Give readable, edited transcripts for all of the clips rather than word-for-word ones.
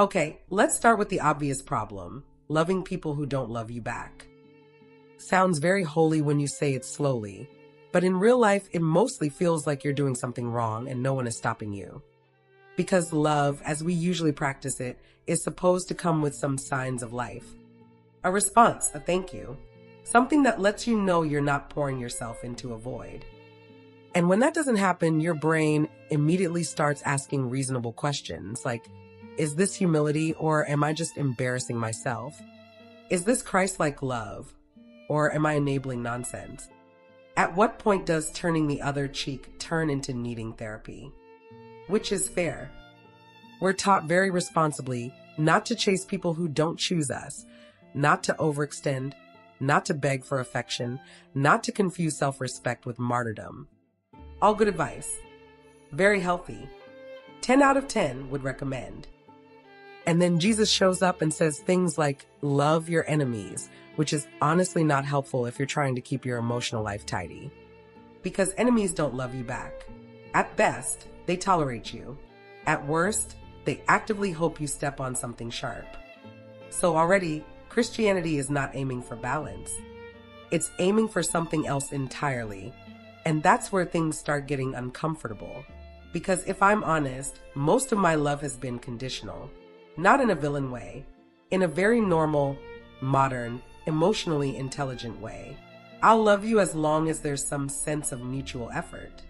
Okay, let's start with the obvious problem: loving people who don't love you back. Sounds very holy when you say it slowly, but in real life, it mostly feels like you're doing something wrong and no one is stopping you. Because love, as we usually practice it, is supposed to come with some signs of life. A response, a thank you, something that lets you know you're not pouring yourself into a void. And when that doesn't happen, your brain immediately starts asking reasonable questions like, is this humility, or am I just embarrassing myself? Is this Christ-like love, or am I enabling nonsense? At what point does turning the other cheek turn into needing therapy? Which is fair. We're taught very responsibly not to chase people who don't choose us, not to overextend, not to beg for affection, not to confuse self-respect with martyrdom. All good advice. Very healthy. 10 out of 10 would recommend. And then Jesus shows up and says things like, love your enemies, which is honestly not helpful if you're trying to keep your emotional life tidy. Because enemies don't love you back. At best, they tolerate you. At worst, they actively hope you step on something sharp. So already, Christianity is not aiming for balance. It's aiming for something else entirely. And that's where things start getting uncomfortable. Because if I'm honest, most of my love has been conditional. Not in a villain way. In a very normal, modern, emotionally intelligent way. I'll love you as long as there's some sense of mutual effort.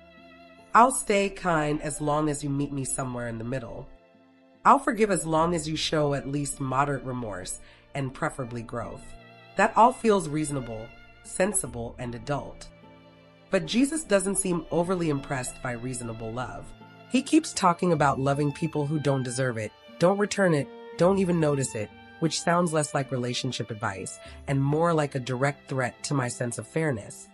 I'll stay kind as long as you meet me somewhere in the middle. I'll forgive as long as you show at least moderate remorse and preferably growth. That all feels reasonable, sensible, and adult. But Jesus doesn't seem overly impressed by reasonable love. He keeps talking about loving people who don't deserve it, don't return it, don't even notice it, which sounds less like relationship advice and more like a direct threat to my sense of fairness.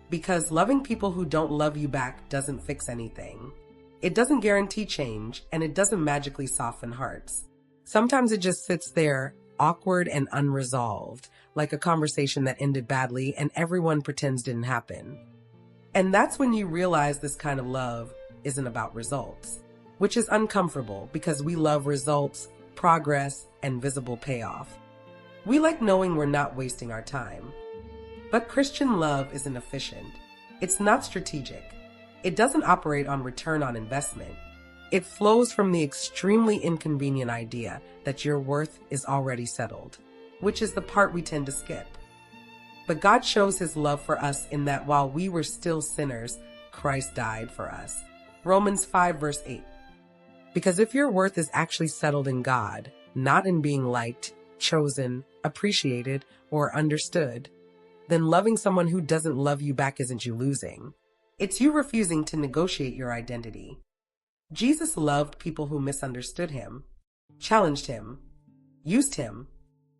Because loving people who don't love you back doesn't fix anything. It doesn't guarantee change, and it doesn't magically soften hearts. Sometimes it just sits there, awkward and unresolved, like a conversation that ended badly and everyone pretends didn't happen. And that's when you realize this kind of love isn't about results, which is uncomfortable because we love results, progress, and visible payoff. We like knowing we're not wasting our time. But Christian love isn't efficient. It's not strategic. It doesn't operate on return on investment. It flows from the extremely inconvenient idea that your worth is already settled, which is the part we tend to skip. But God shows his love for us in that while we were still sinners, Christ died for us. Romans 5 verse 8. Because if your worth is actually settled in God, not in being liked, chosen, appreciated, or understood, then loving someone who doesn't love you back isn't you losing. It's you refusing to negotiate your identity. Jesus loved people who misunderstood him, challenged him, used him,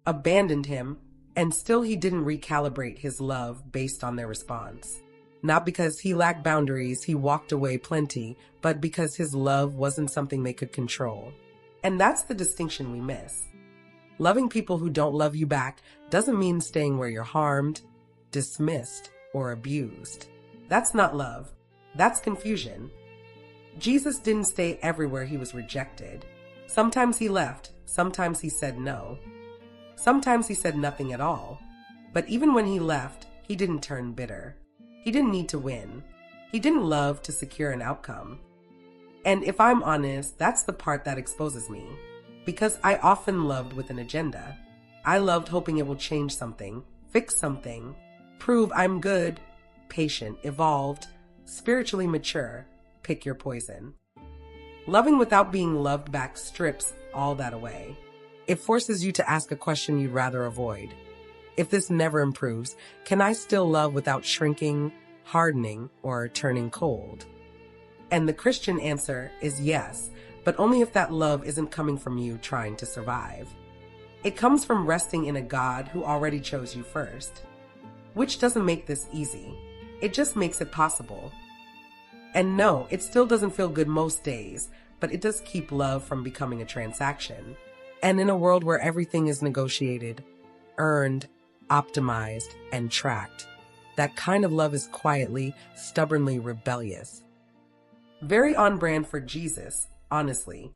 abandoned him, and still he didn't recalibrate his love based on their response. Not because he lacked boundaries, he walked away plenty, but because his love wasn't something they could control. And that's the distinction we miss. Loving people who don't love you back doesn't mean staying where you're harmed, dismissed, or abused. That's not love. That's confusion. Jesus didn't stay everywhere he was rejected. Sometimes he left. Sometimes he said no. Sometimes he said nothing at all. But even when he left, he didn't turn bitter. He didn't need to win. He didn't love to secure an outcome. And if I'm honest, that's the part that exposes me. Because I often loved with an agenda. I loved hoping it will change something, fix something, prove I'm good, patient, evolved, spiritually mature. Pick your poison. Loving without being loved back strips all that away. It forces you to ask a question you'd rather avoid. If this never improves, can I still love without shrinking, hardening, or turning cold? And the Christian answer is yes, but only if that love isn't coming from you trying to survive. It comes from resting in a God who already chose you first. Which doesn't make this easy. It just makes it possible. And no, it still doesn't feel good most days, but it does keep love from becoming a transaction. And in a world where everything is negotiated, earned, optimized, and tracked, that kind of love is quietly, stubbornly rebellious. Very on brand for Jesus, honestly.